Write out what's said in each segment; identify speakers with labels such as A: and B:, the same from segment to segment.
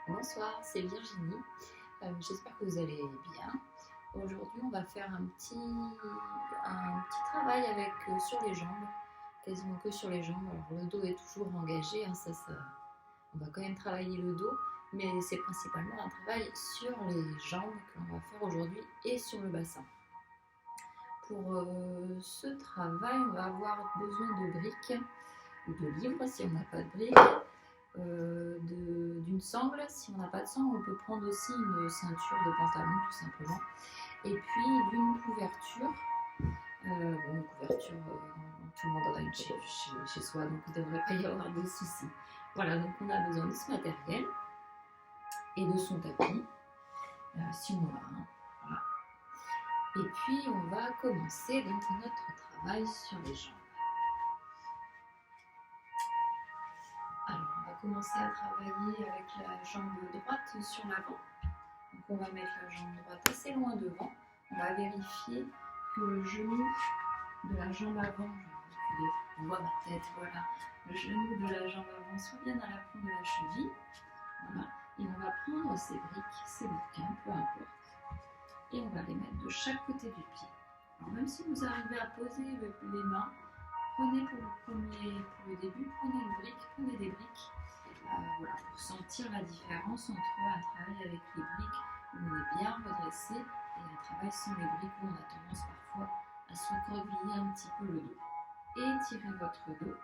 A: Bonsoir, c'est Virginie. J'espère que vous allez bien. Aujourd'hui, on va faire un petit travail sur les jambes, quasiment que sur les jambes. Alors, le dos est toujours engagé, hein, on va quand même travailler le dos, mais c'est principalement un travail sur les jambes que l'on va faire aujourd'hui et sur le bassin. Pour ce travail, on va avoir besoin de briques ou de livres si on n'a pas de briques. D'une sangle. Si on n'a pas de sangle, on peut prendre aussi une ceinture de pantalon tout simplement. Et puis d'une couverture. Une couverture, tout le monde en a une chez soi, donc il ne devrait pas y avoir de soucis. Voilà, donc on a besoin de ce matériel et de son tapis, si on en a un. Voilà. Et puis on va commencer donc notre travail sur les jambes. Alors, on va commencer à travailler avec la jambe droite sur l'avant. Donc, on va mettre la jambe droite assez loin devant. On va vérifier que le genou de la jambe avant, je vais reculer, on voit ma tête, voilà. Le genou de la jambe avant soit bien à la pointe de la cheville. Voilà. Et on va prendre ces briques, ces bouquins, peu importe. Et on va les mettre de chaque côté du pied. Alors, même si vous arrivez à poser les mains, prenez pour le début, prenez une brique, prenez des briques. Voilà, pour sentir la différence entre un travail avec les briques où on est bien redressé et un travail sans les briques où on a tendance parfois à se recroqueviller un petit peu le dos. Étirez votre dos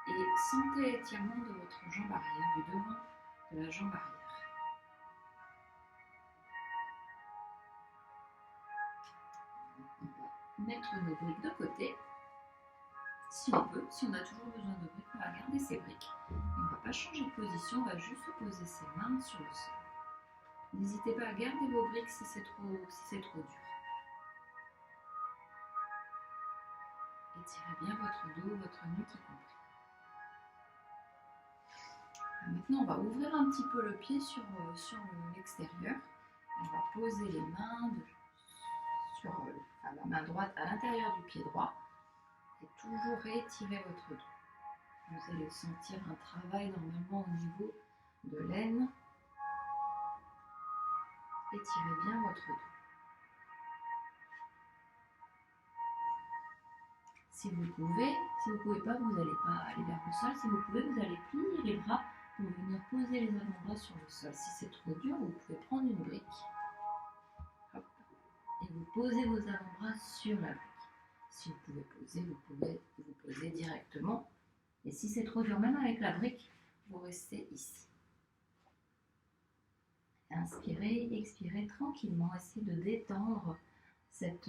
A: et sentez l'étirement de votre jambe arrière, du devant de la jambe arrière. On va mettre nos briques de côté. Si on peut, si on a toujours besoin de briques, on va garder ces briques. On ne va pas changer de position, on va juste poser ses mains sur le sol. N'hésitez pas à garder vos briques si c'est trop dur. Étirez bien votre dos, votre nuque y compris. Maintenant, on va ouvrir un petit peu le pied sur l'extérieur. On va poser les mains sur la main droite à l'intérieur du pied droit et toujours étirer votre dos. Vous allez sentir un travail normalement au niveau de l'aine. Étirez bien votre dos. Si vous pouvez pas, vous n'allez pas aller vers le sol. Si vous pouvez, vous allez plier les bras pour venir poser les avant-bras sur le sol. Si c'est trop dur, vous pouvez prendre une brique. Hop. Et vous posez vos avant-bras sur la brique. Si vous pouvez poser, vous pouvez vous poser directement. Et si c'est trop dur, même avec la brique, vous restez ici. Inspirez, expirez tranquillement. Essayez de détendre cette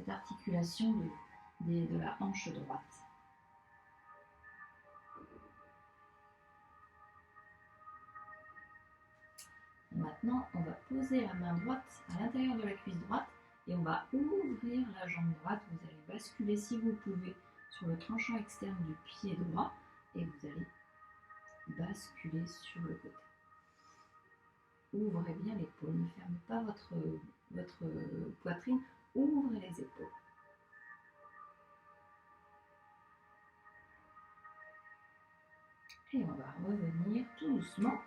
A: articulation de la hanche droite. Maintenant, on va poser la main droite à l'intérieur de la cuisse droite et on va ouvrir la jambe droite. Vous allez basculer, si vous pouvez, sur le tranchant externe du pied droit et vous allez basculer sur le côté. Ouvrez bien l'épaule, ne fermez pas votre poitrine, ouvrez les épaules. Et on va revenir tout doucement,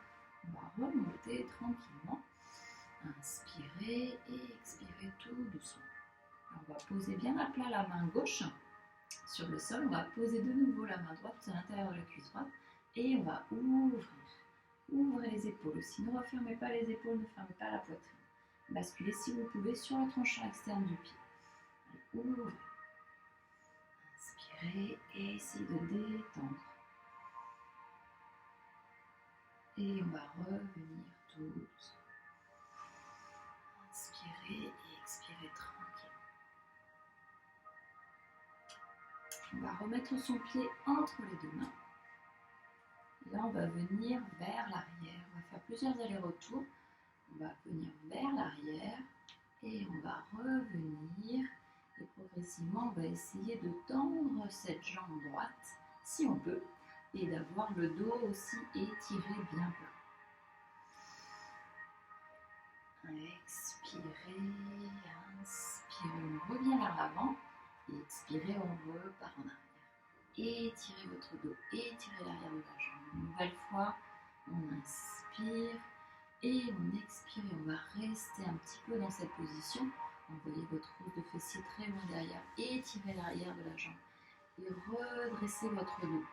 A: on va remonter tranquillement. Inspirez et expirez tout doucement. On va poser bien à plat la main gauche sur le sol. On va poser de nouveau la main droite à l'intérieur de la cuisse droite et on va ouvrir. Ouvrez les épaules aussi. Ne refermez pas les épaules, ne fermez pas la poitrine. Basculez si vous pouvez sur le tranchant externe du pied. Allez, ouvrez. Inspirez et essayez de détendre. Et on va revenir tout doucement. Inspirez et expirez tranquillement. On va remettre son pied entre les deux mains. Et là, on va venir vers l'arrière. On va faire plusieurs allers-retours. On va venir vers l'arrière et on va revenir. Et progressivement, on va essayer de tendre cette jambe droite, si on peut, et d'avoir le dos aussi étiré bien plat. Expirez, inspirez, on revient vers l'avant. Et expirez, on repart en arrière. Étirez votre dos, étirez l'arrière de la jambe. Une nouvelle fois, on inspire Et on expire et on va rester un petit peu dans cette position. Envoyez votre hausse de fessier très loin derrière. Étirez l'arrière de la jambe. Et redressez votre dos.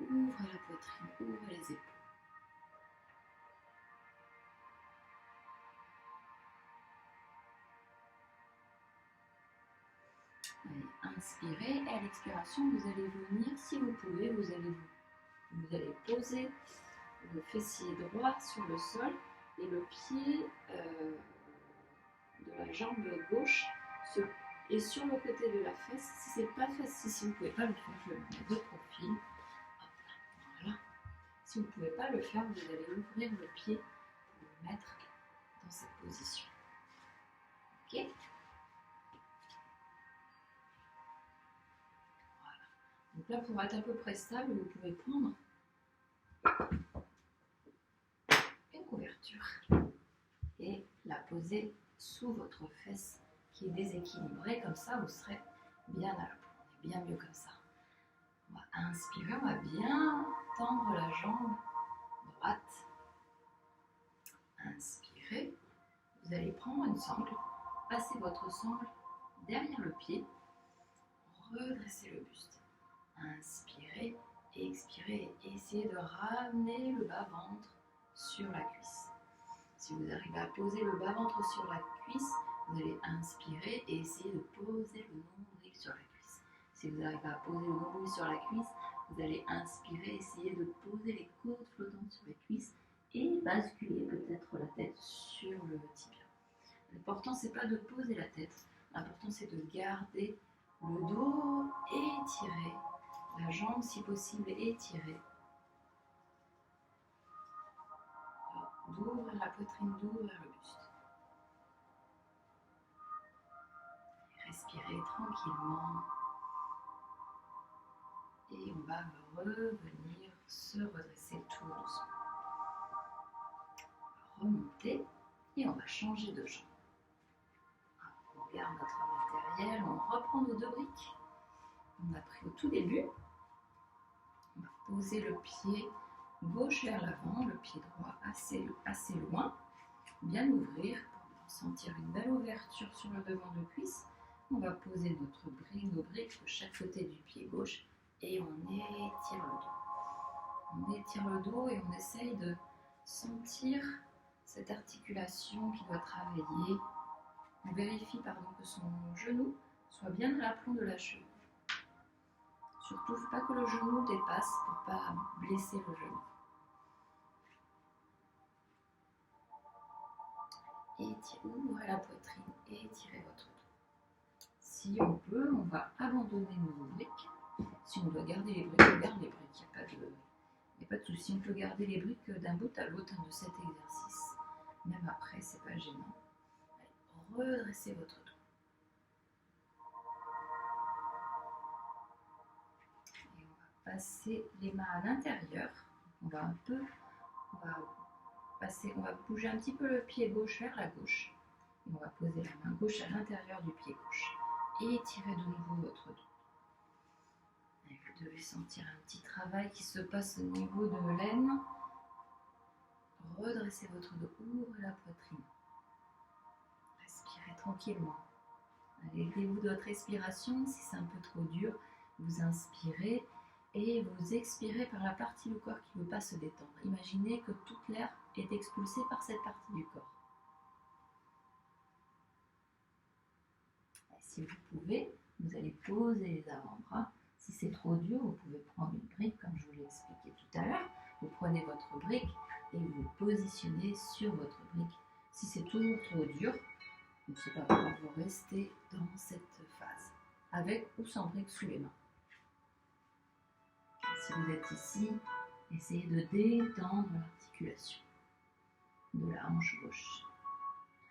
A: Ouvrez la poitrine, ouvrez les épaules. Allez, inspirez et à l'expiration, vous allez venir, si vous pouvez, vous allez poser le fessier droit sur le sol et le pied de la jambe gauche est sur le côté de la fesse. Si c'est pas facile, si vous ne pouvez pas le faire, je vais le mettre de profil. Voilà. Si vous ne pouvez pas le faire, vous allez ouvrir le pied pour le mettre dans cette position. Ok? Voilà. Donc là, pour être à peu près stable, vous pouvez prendre une couverture et la poser sous votre fesse qui est déséquilibrée. Comme ça, vous serez bien à la peau. On est bien mieux comme ça. On va inspirer, on va bien tendre la jambe droite. Inspirez. Vous allez prendre une sangle, passer votre sangle derrière le pied, redressez le buste. Inspirez, expirez et essayez de ramener le bas-ventre sur la cuisse. Si vous arrivez à poser le bas-ventre sur la cuisse, vous allez inspirer et essayer de poser le nombril sur la cuisse. Si vous n'arrivez pas à poser le nombril sur la cuisse, vous allez inspirer, essayer de poser les côtes flottantes sur la cuisse et basculer peut-être la tête sur le tibia. L'important, c'est pas de poser la tête. L'important, c'est de garder le dos étiré, la jambe si possible étirée. D'ouvrir la poitrine, d'ouvrir le buste. Respirez tranquillement. Et on va revenir se redresser tout doucement. On va remonter et on va changer de jambe. On garde notre matériel, on reprend nos deux briques. On a pris au tout début. On va poser le pied gauche vers l'avant, le pied droit assez loin. Bien ouvrir pour sentir une belle ouverture sur le devant de cuisse. On va poser nos briques de chaque côté du pied gauche et on étire le dos. On étire le dos et on essaye de sentir cette articulation qui doit travailler. On vérifie que son genou soit bien dans l'aplomb de la cheville. Surtout, il ne faut pas que le genou dépasse pour ne pas blesser le genou. Ouvrez la poitrine et étirez votre dos. Si on peut, on va abandonner nos briques. Si on doit garder les briques, on garde les briques. Il n'y a pas de souci. On peut garder les briques d'un bout à l'autre de cet exercice. Même après, c'est pas gênant. Allez, redressez votre dos. Et on va passer les mains à l'intérieur. On va bouger un petit peu le pied gauche vers la gauche. Et on va poser la main gauche à l'intérieur du pied gauche. Et étirez de nouveau votre dos. Et vous devez sentir un petit travail qui se passe au niveau de l'aine. Redressez votre dos, ouvrez la poitrine. Respirez tranquillement. Aidez-vous de votre respiration. Si c'est un peu trop dur, vous inspirez et vous expirez par la partie du corps qui ne veut pas se détendre. Imaginez que toute l'air est expulsé par cette partie du corps. Et si vous pouvez, vous allez poser les avant-bras. Si c'est trop dur, vous pouvez prendre une brique, comme je vous l'ai expliqué tout à l'heure. Vous prenez votre brique et vous vous positionnez sur votre brique. Si c'est toujours trop dur, c'est pas grave, vous restez dans cette phase, avec ou sans brique sous les mains. Si vous êtes ici, essayez de détendre l'articulation de la hanche gauche.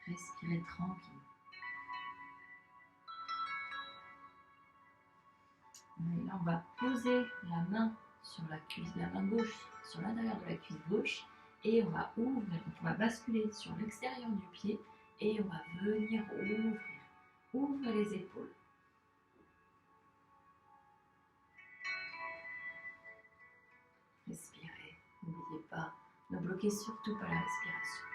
A: Respirez tranquille. Et là, on va poser la main sur la cuisse, la main gauche sur l'intérieur de la cuisse gauche et on va ouvrir, on va basculer sur l'extérieur du pied et on va venir ouvrir les épaules. Respirez, n'oubliez pas Ne bloquez surtout pas la respiration.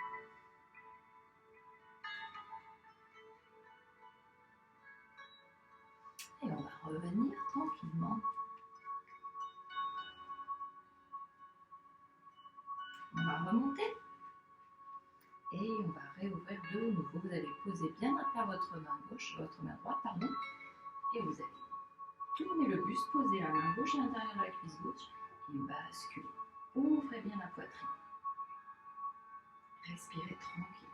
A: Et on va revenir tranquillement. On va remonter. Et on va réouvrir de nouveau. Vous allez poser bien à plat votre main gauche, votre main droite, pardon. Et vous allez tourner le buste, poser la main gauche à l'intérieur de la cuisse gauche et basculer. Ouvrez bien la poitrine. Respirez tranquille.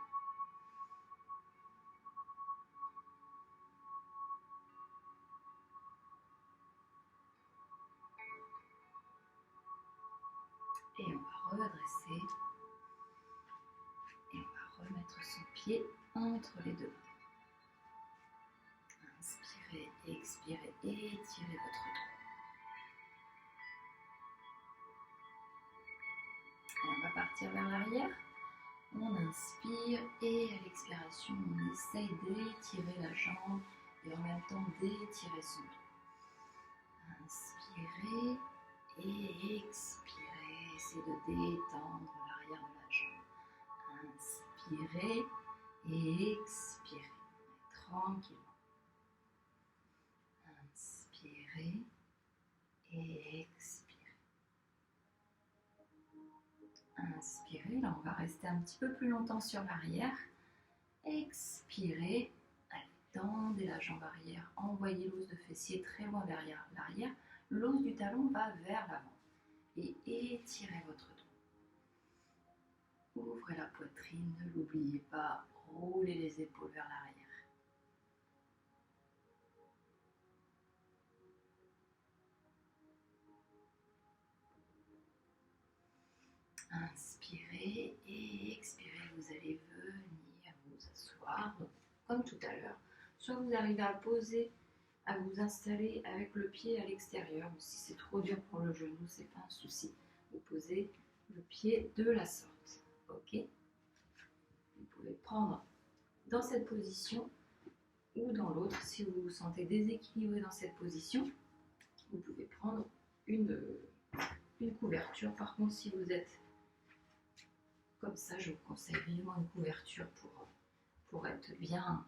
A: Et on va redresser. Et on va remettre son pied entre les deux mains. Inspirez, expirez, étirez votre dos. On va partir vers l'arrière. On inspire et à l'expiration, on essaye d'étirer la jambe et en même temps d'étirer son dos. Inspirez et expirez. Essayez de détendre l'arrière de la jambe. Inspirez et expirez. Tranquillement. Inspirez et expirez. Inspirez, là on va rester un petit peu plus longtemps sur l'arrière. Expirez, allez, tendez la jambe arrière, envoyez l'os de fessier très loin derrière l'arrière. L'os du talon va vers l'avant et étirez votre dos. Ouvrez la poitrine, ne l'oubliez pas, roulez les épaules vers l'arrière. Inspirez et expirez, vous allez venir vous asseoir, donc, comme tout à l'heure. Soit vous arrivez à poser, à vous installer avec le pied à l'extérieur, ou si c'est trop dur pour le genou, c'est pas un souci. Vous posez le pied de la sorte, ok? Vous pouvez prendre dans cette position ou dans l'autre. Si vous vous sentez déséquilibré dans cette position, vous pouvez prendre une couverture. Par contre, si vous êtes comme ça, je vous conseille vivement une couverture pour être bien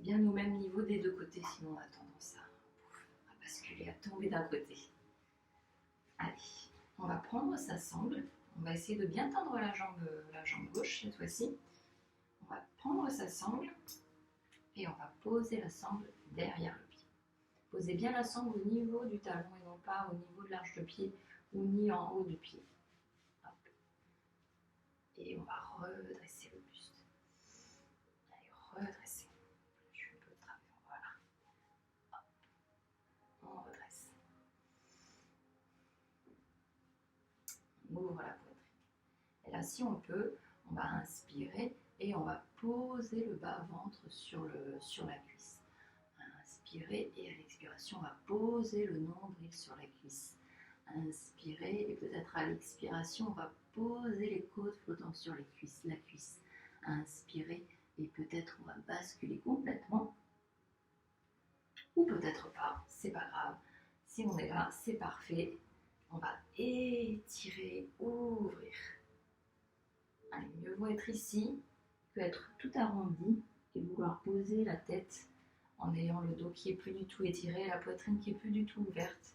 A: au même niveau des deux côtés, sinon on a tendance à basculer, à tomber d'un côté. Allez, on va prendre sa sangle, on va essayer de bien tendre la jambe gauche cette fois-ci. On va prendre sa sangle et on va poser la sangle derrière le pied. Posez bien la sangle au niveau du talon et non pas au niveau de l'arche de pied ou ni en haut du pied. Et on va redresser le buste. Allez, redresser. Je suis un peu trapé, voilà. Hop. On redresse. On ouvre la poitrine. Et là, si on peut, on va inspirer et on va poser le bas-ventre sur la cuisse. Inspirez et à l'expiration, on va poser le nombril sur la cuisse. Inspirez et peut-être à l'expiration, on va poser les côtes flottant sur la cuisse. Inspirez et peut-être on va basculer complètement. Ou peut-être pas, c'est pas grave. Si on est là, c'est parfait. On va étirer, ouvrir. Allez, mieux vaut être ici que être tout arrondi et vouloir poser la tête en ayant le dos qui est plus du tout étiré, la poitrine qui est plus du tout ouverte.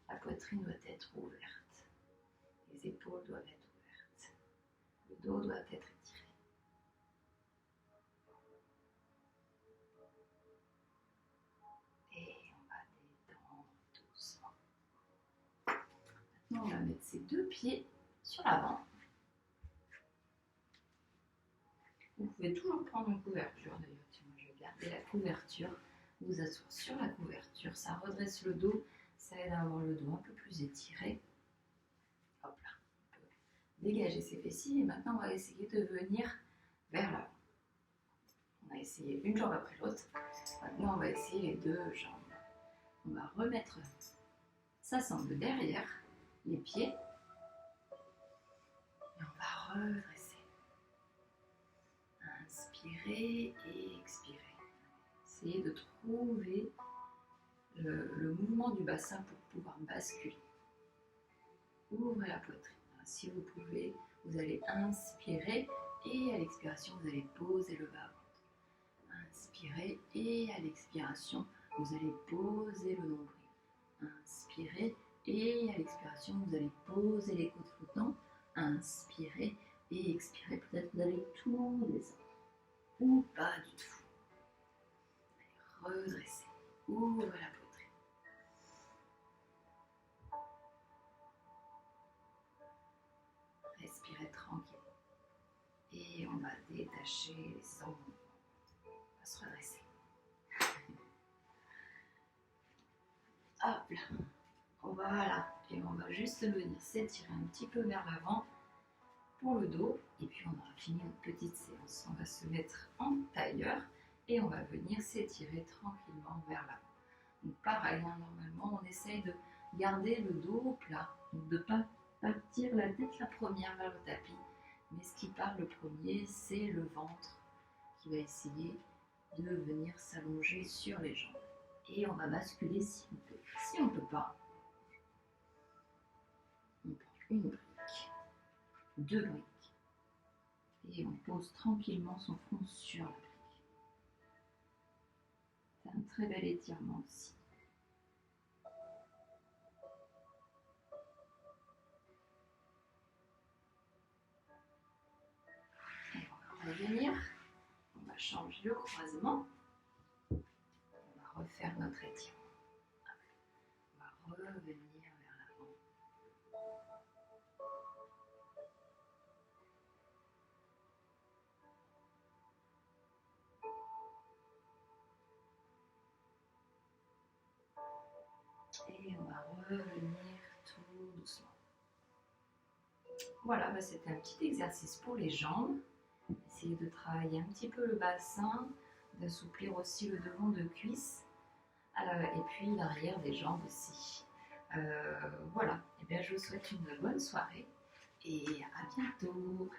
A: La poitrine doit être ouverte. Les épaules doivent être ouvertes. Le dos doit être étiré. Et on va détendre doucement. Maintenant, on va mettre ses deux pieds sur l'avant. Vous pouvez toujours prendre une couverture d'ailleurs. Moi, je vais garder la couverture. Vous asseoir sur la couverture. Ça redresse le dos. Ça aide à avoir le dos un peu plus étiré. Hop là. On peut dégager ses fessiers. Et maintenant, on va essayer de venir vers l'avant. On a essayé une jambe après l'autre. Maintenant, on va essayer les deux jambes. On va remettre sa sangle derrière les pieds. Et on va redresser. Inspirez et expirez. Essayez de trouver le mouvement du bassin pour pouvoir basculer. Ouvrez la poitrine. Si vous pouvez, vous allez inspirer et à l'expiration, vous allez poser le bas. Inspirez et à l'expiration, vous allez poser le nombril. Inspirez et à l'expiration, vous allez poser les côtes flottantes. Inspirez et expirez. Peut-être vous allez tout descendre ou pas du tout. Allez, redressez. Ouvrez la poitrine. Respirez tranquille. Et on va détacher les sangs. On va se redresser. Hop là. Voilà. Et on va juste venir s'étirer un petit peu vers l'avant pour le dos. Et puis on aura fini notre petite séance. On va se mettre en tailleur et on va venir s'étirer tranquillement vers l'avant. Donc pareil, hein, normalement on essaye de garder le dos plat. Donc de ne pas partir la tête la première vers le tapis. Mais ce qui part le premier, c'est le ventre qui va essayer de venir s'allonger sur les jambes. Et on va basculer si on peut. Si on ne peut pas, on prend une brique, deux briques, et on pose tranquillement son front sur la brique. C'est un très bel étirement aussi. Et on va revenir, on va changer le croisement, on va refaire notre étirement. On va revenir vers l'avant. Et on va revenir tout doucement. Voilà, bah c'était un petit exercice pour les jambes. Essayez de travailler un petit peu le bassin, d'assouplir aussi le devant de cuisse et puis l'arrière des jambes aussi. Voilà, et bien je vous souhaite une bonne soirée et à bientôt.